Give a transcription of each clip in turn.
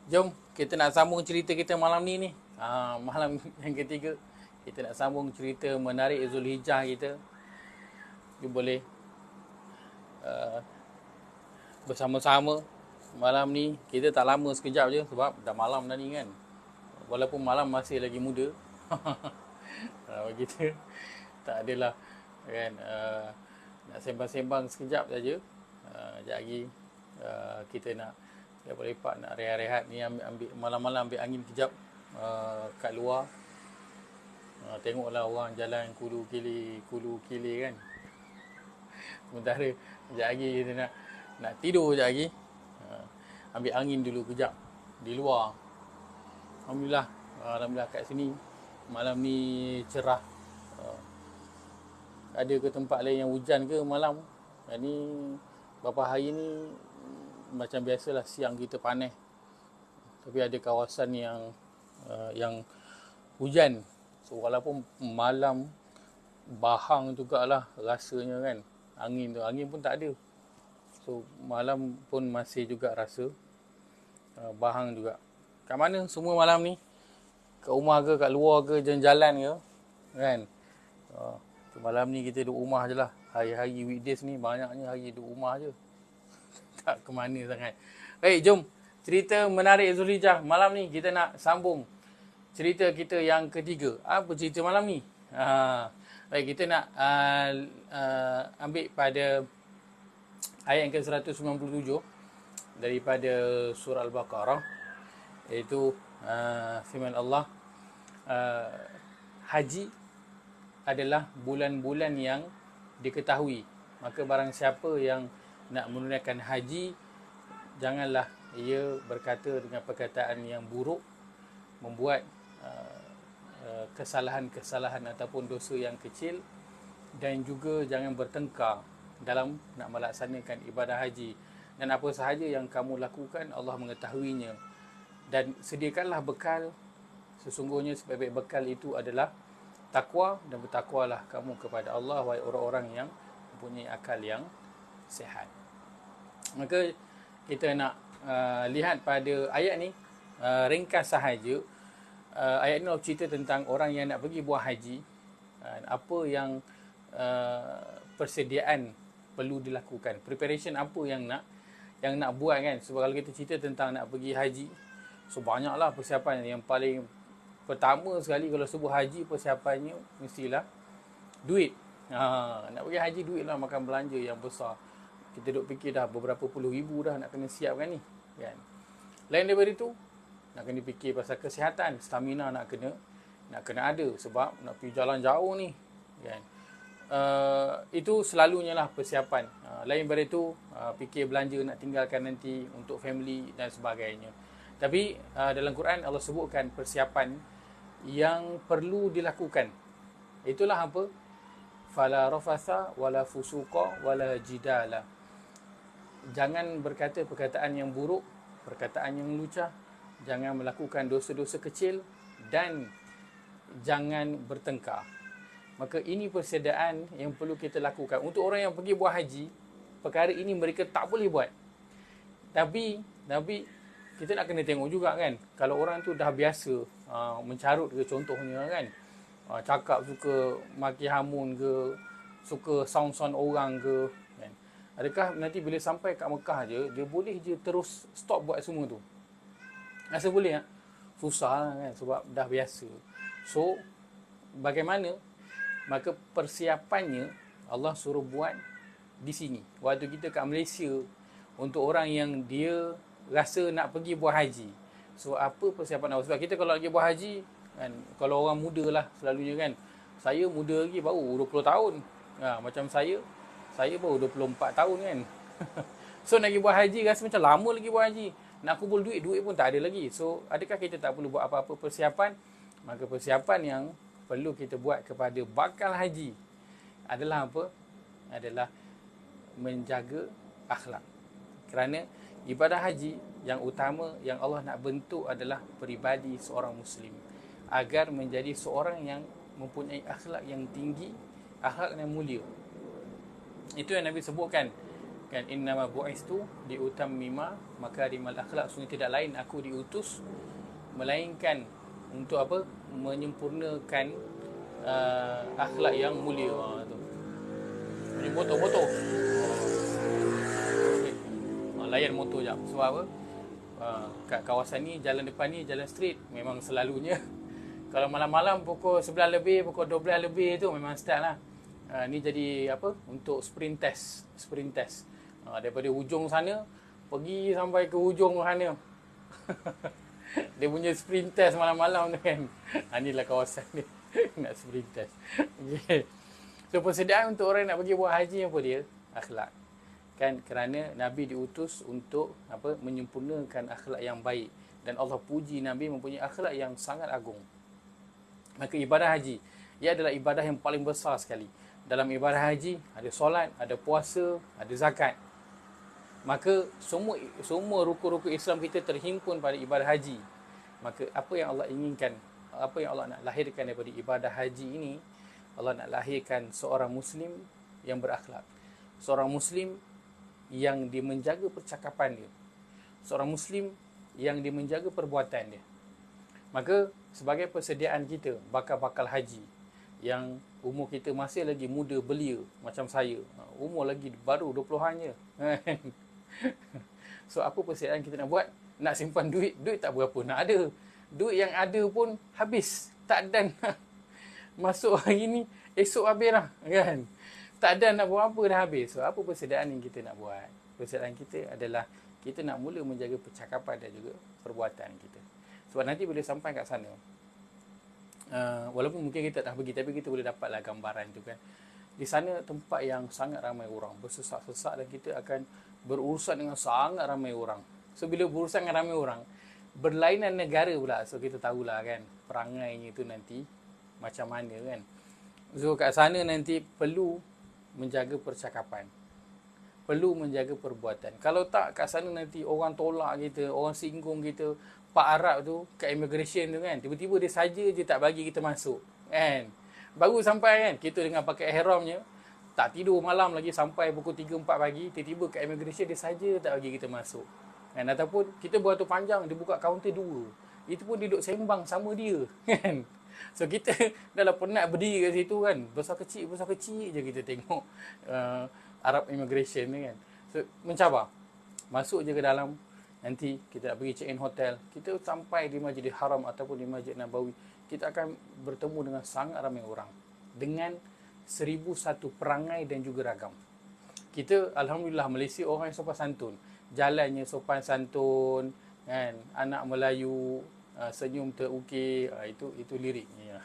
Jom kita nak sambung cerita kita malam ni. Malam yang ketiga kita nak sambung cerita menarik Zulhijjah kita. You boleh uh, bersama-sama malam ni. Kita tak lama, sekejap je sebab dah malam dah ni kan. Walaupun malam masih lagi muda. Kita tak adalah kan, nak sembang-sembang sekejap saja. Sekejap lagi kita nak lepak-lepak, nak rehat-rehat ni, ambil malam-malam ambil angin kejap kat luar. Tengoklah orang jalan kulu kili kan. Sementara sekejap lagi kita nak tidur sekejap lagi. Ambil angin dulu kejap di luar. Alhamdulillah kat sini malam ni cerah. Ada ke tempat lain yang hujan ke malam? Ni beberapa hari ni macam biasalah, siang kita panas. Tapi ada kawasan yang hujan. So walaupun malam bahang jugalah rasanya kan. Angin pun tak ada. So malam pun masih juga rasa bahang juga. Kat mana semua malam ni? Kat rumah ke, kat luar ke, jalan-jalan ke? Kan? Malam ni kita duduk rumah je lah. Hari-hari weekdays ni banyaknya hari duduk rumah je. Tak ke mana sangat. Baik, jom. Cerita menarik Zulhijjah. Malam ni kita nak sambung cerita kita yang ketiga. Apa cerita malam ni? Baik, kita nak ambil pada ayat yang ke-197 daripada surah Al-Baqarah, iaitu firman Allah, haji adalah bulan-bulan yang diketahui. Maka barang siapa yang nak menunaikan haji, janganlah ia berkata dengan perkataan yang buruk, membuat kesalahan-kesalahan ataupun dosa yang kecil, dan juga jangan bertengkar dalam nak melaksanakan ibadah haji. Dan apa sahaja yang kamu lakukan, Allah mengetahuinya. Dan sediakanlah bekal, sesungguhnya sebaik-baik bekal itu adalah takwa, dan bertakwalah kamu kepada Allah, wahai orang-orang yang mempunyai akal yang sihat. Maka kita nak lihat pada ayat ni, ringkas sahaja. Ayat ni cerita tentang orang yang nak pergi buat haji. Apa yang persediaan perlu dilakukan, preparation apa yang nak buat kan. Sebab kalau kita cerita tentang nak pergi haji, so banyaklah persiapan. Yang paling pertama sekali kalau sebut haji, persiapannya mestilah duit. Nak pergi haji, duit lah, makan belanja yang besar. Kita duk fikir dah beberapa puluh ribu dah nak kena siapkan ni kan. Lain daripada itu, nak kena fikir pasal kesihatan, stamina nak kena ada, sebab nak pergi jalan jauh ni kan. Itu selalunya lah persiapan. Lain daripada itu, fikir belanja nak tinggalkan nanti untuk family dan sebagainya. Tapi dalam Quran Allah sebutkan persiapan yang perlu dilakukan. Itulah apa? Fala rafatha wala fusuqa wala jidala. Jangan berkata perkataan yang buruk, perkataan yang lucah, jangan melakukan dosa-dosa kecil, dan jangan bertengkar. Maka ini persediaan yang perlu kita lakukan. Untuk orang yang pergi buat haji, perkara ini mereka tak boleh buat. Tapi kita nak kena tengok juga kan. Kalau orang tu dah biasa mencarut ke contohnya kan, cakap suka maki hamun ke, suka sound orang ke kan, adakah nanti bila sampai kat Mekah je, dia boleh je terus stop buat semua tu? Rasa boleh tak? Susah lah kan, sebab dah biasa. So bagaimana? Maka persiapannya Allah suruh buat di sini. Waktu kita kat Malaysia, untuk orang yang dia rasa nak pergi buat haji, so apa persiapan awal? Sebab kita kalau lagi buat haji kan, kalau orang muda lah selalunya kan, saya muda lagi, baru 20 tahun. Macam saya baru 24 tahun kan. So nak pergi buat haji rasa macam lama lagi buat haji. Nak kumpul duit pun tak ada lagi. So adakah kita tak perlu buat apa-apa persiapan? Maka persiapan yang perlu kita buat kepada bakal haji adalah apa? Adalah menjaga akhlak. Kerana ibadah haji yang utama yang Allah nak bentuk adalah peribadi seorang Muslim, agar menjadi seorang yang mempunyai akhlak yang tinggi, akhlak yang mulia. Itu yang Nabi sebutkan Kan innama bu'istu liutammima makarimal akhlak. Sebenarnya tidak lain aku diutus melainkan untuk apa? Menyempurnakan akhlak yang mulia. Tu. Ini motor. Okay. Layan motor jap. Sebab apa? Kat kawasan ni, jalan depan ni, jalan street, memang selalunya kalau malam-malam pukul 11 lebih, pukul 12 lebih tu memang start lah. Ni jadi apa? Untuk sprint test. Daripada hujung sana pergi sampai ke hujung sana. Dia punya sprint test malam-malam tu kan. Inilah kawasan ni. Nak sprint test. Okay. So persediaan untuk orang nak pergi buat haji apa dia? Akhlak. Kan kerana Nabi diutus untuk apa? Menyempurnakan akhlak yang baik, dan Allah puji Nabi mempunyai akhlak yang sangat agung. Maka ibadah haji, ia adalah ibadah yang paling besar sekali. Dalam ibadah haji ada solat, ada puasa, ada zakat. Maka semua rukun-rukun Islam kita terhimpun pada ibadah haji. Maka apa yang Allah inginkan, apa yang Allah nak lahirkan daripada ibadah haji ini, Allah nak lahirkan seorang Muslim yang berakhlak. Seorang Muslim yang dia menjaga percakapan dia. Seorang Muslim yang dia menjaga perbuatan dia. Maka sebagai persediaan kita, bakal-bakal haji yang umur kita masih lagi muda belia macam saya. Umur lagi baru 20-an je. So apa persediaan kita nak buat? Nak simpan duit, duit tak berapa nak ada. Duit yang ada pun habis. Tak ada nak masuk hari ni, esok habis lah kan. Tak ada nak buat apa, dah habis. So apa persediaan yang kita nak buat? Persediaan kita adalah kita nak mula menjaga percakapan dan juga perbuatan kita. Sebab nanti bila sampai kat sana, walaupun mungkin kita tak pergi, tapi kita boleh dapatlah gambaran tu kan. Di sana tempat yang sangat ramai orang, bersesak-sesak, dan kita akan berurusan dengan sangat ramai orang. So bila berurusan dengan ramai orang, berlainan negara pula. So kita tahulah kan perangainya tu nanti macam mana kan. So kat sana nanti perlu menjaga percakapan, perlu menjaga perbuatan. Kalau tak, kat sana nanti orang tolak kita, orang singgung kita. Pak Arab tu kat immigration tu kan, tiba-tiba dia saja je tak bagi kita masuk kan. Baru sampai kan, kita dengan pakai ihramnya, tak tidur malam lagi sampai pukul 3-4 pagi, tiba-tiba kat immigration dia saja tak bagi kita masuk kan. Ataupun kita beratur panjang, dia buka kaunter 2, itu pun duduk sembang sama dia kan. So kita dah lah penat berdiri kat situ kan, besar kecil je kita tengok Arab immigration ni kan. So mencabar masuk je ke dalam. Nanti kita nak pergi check in hotel, kita sampai di Masjidil Haram ataupun di Masjid Nabawi, kita akan bertemu dengan sangat ramai orang dengan 1001 perangai dan juga ragam. Kita alhamdulillah Malaysia orang yang sopan santun, jalannya sopan santun kan, anak Melayu, senyum terukir, itu liriknya.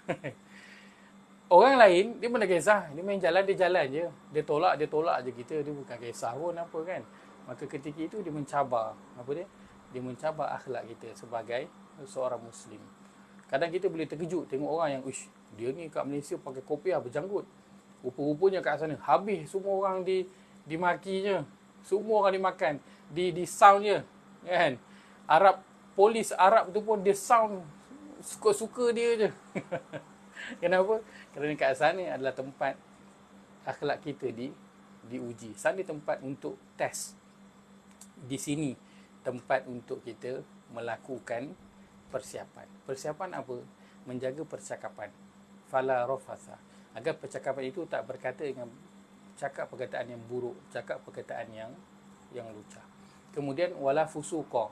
Orang lain dia mana kisah, dia main jalan, dia jalan je, dia tolak je kita, dia bukan kisah pun apa kan. Maka ketika itu dia mencabar apa dia? Dia mencabar akhlak kita sebagai seorang Muslim. Kadang kita boleh terkejut tengok orang yang, uish, dia ni kat Malaysia pakai kopiah berjanggut. Rupa-rupanya kat sana habis semua orang dimakinya, semua orang dimakan, di sound je kan. Polis Arab tu pun dia sound suka-suka dia je. Kenapa? Kerana kat sana adalah tempat akhlak kita diuji. Sana tempat untuk test. Di sini tempat untuk kita melakukan persiapan. Persiapan apa? Menjaga percakapan. Fala rafasa. Agar percakapan itu tak berkata dengan cakap perkataan yang buruk, cakap perkataan yang lucah. Kemudian wala fusuqa.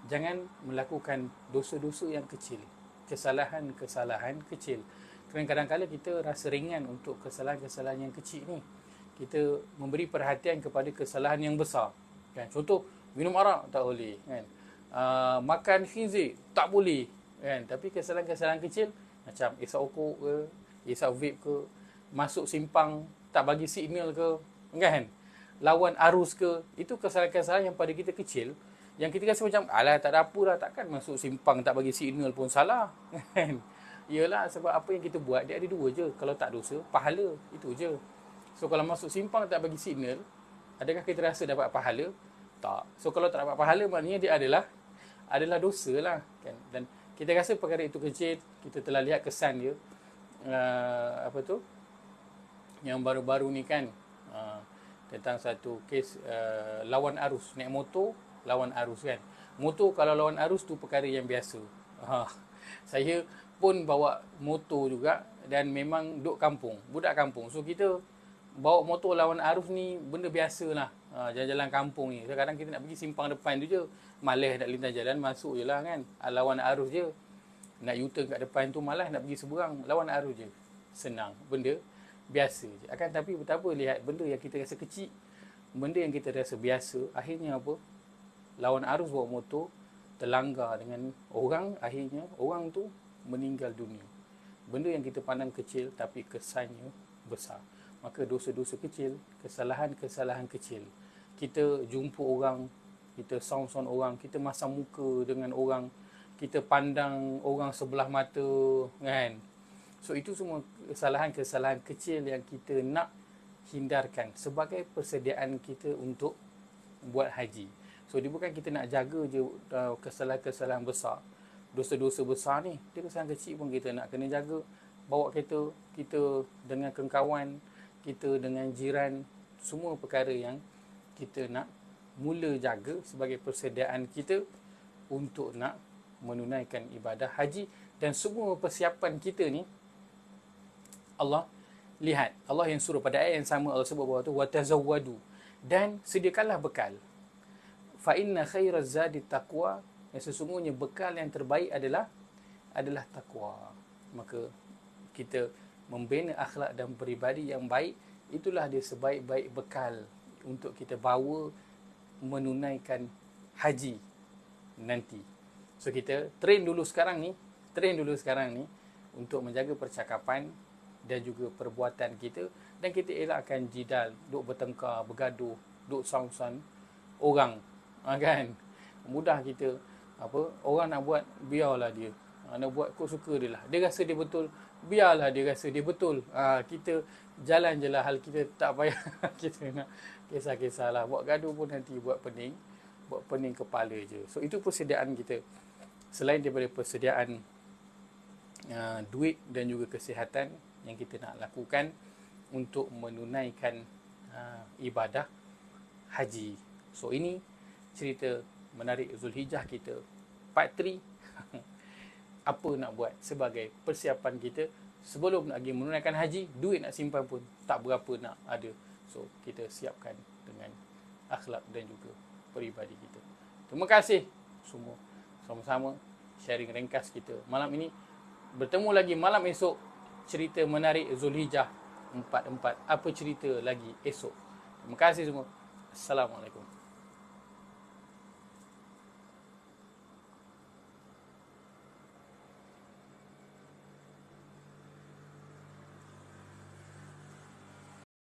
Jangan melakukan dosa-dosa yang kecil, kesalahan-kesalahan kecil. Kerana kadang-kadang kita rasa ringan untuk kesalahan-kesalahan yang kecil ni. Kita memberi perhatian kepada kesalahan yang besar. Kan? Contoh, minum arak tak boleh kan. Makan khinzir tak boleh kan. Tapi kesalahan-kesalahan kecil macam isap okok ke, isap vape ke, masuk simpang tak bagi signal ke kan, lawan arus ke, itu kesalahan-kesalahan yang pada kita kecil, yang kita rasa macam alah tak ada apa lah, takkan masuk simpang tak bagi signal pun salah kan. Yalah, sebab apa yang kita buat dia ada dua je, kalau tak dosa pahala, itu je. So kalau masuk simpang tak bagi signal, adakah kita rasa dapat pahala? Tak. So kalau tak dapat pahala, maknanya dia adalah dosa lah kan. Dan kita rasa perkara itu kecil. Kita telah lihat kesan dia yang baru-baru ni kan, tentang satu kes lawan arus. Naik motor lawan arus kan. Motor kalau lawan arus tu perkara yang biasa. Saya pun bawa motor juga dan memang duduk kampung, budak kampung. So kita bawa motor lawan arus ni benda biasa lah. Jalan-jalan kampung ni. Kadang-kadang kita nak pergi simpang depan tu je. Malas nak lintas jalan, masuk je lah kan. Lawan arus je. Nak U-turn kat depan tu malas nak pergi seberang. Lawan arus je. Senang. Benda biasa je. Akan tapi betapa lihat benda yang kita rasa kecil, benda yang kita rasa biasa, akhirnya apa? Lawan arus bawa motor, terlanggar dengan orang, akhirnya orang tu meninggal dunia. Benda yang kita pandang kecil tapi kesannya besar. Maka dosa-dosa kecil, kesalahan-kesalahan kecil. Kita jumpa orang, kita sound-sound orang, kita masam muka dengan orang, kita pandang orang sebelah mata, kan? So itu semua kesalahan-kesalahan kecil yang kita nak hindarkan sebagai persediaan kita untuk buat haji. So dia bukan kita nak jaga je kesalahan-kesalahan besar. Dosa-dosa besar ni, dia kesalahan kecil pun kita nak kena jaga. Bawa kereta, kita dengan kawan, kita dengan jiran, semua perkara yang kita nak mula jaga sebagai persediaan kita untuk nak menunaikan ibadah haji. Dan semua persiapan kita ni, Allah lihat. Allah yang suruh pada ayat yang sama, Allah sebut bawah tu, وَتَزَوَّدُوا, dan sediakanlah bekal. فَإِنَّ خَيْرَ الزَّادِ التَّقْوَى, yang sesungguhnya bekal yang terbaik adalah takwa. Maka kita membina akhlak dan peribadi yang baik, itulah dia sebaik-baik bekal untuk kita bawa menunaikan haji nanti. So kita train dulu sekarang ni untuk menjaga percakapan dan juga perbuatan kita, dan kita elakkan jidal, duk bertengkar, bergaduh, duk sound-sound orang, kan? Mudah kita orang nak buat, biarlah dia. Nak buat kau suka dia lah. Dia rasa dia betul, biarlah dia rasa dia betul. Kita jalan je lah hal kita, tak payah kita nak kisah-kisah lah. Buat gaduh pun nanti buat pening kepala je. So itu persediaan kita. Selain daripada persediaan duit dan juga kesihatan yang kita nak lakukan untuk menunaikan ibadah haji. So ini cerita menarik Zulhijjah kita part 3. Apa nak buat sebagai persiapan kita sebelum nak pergi menunaikan haji. Duit nak simpan pun tak berapa nak ada. So kita siapkan dengan akhlak dan juga peribadi kita. Terima kasih semua, sama-sama sharing ringkas kita malam ini. Bertemu lagi malam esok, cerita menarik Zulhijjah 44. Apa cerita lagi esok? Terima kasih semua. Assalamualaikum.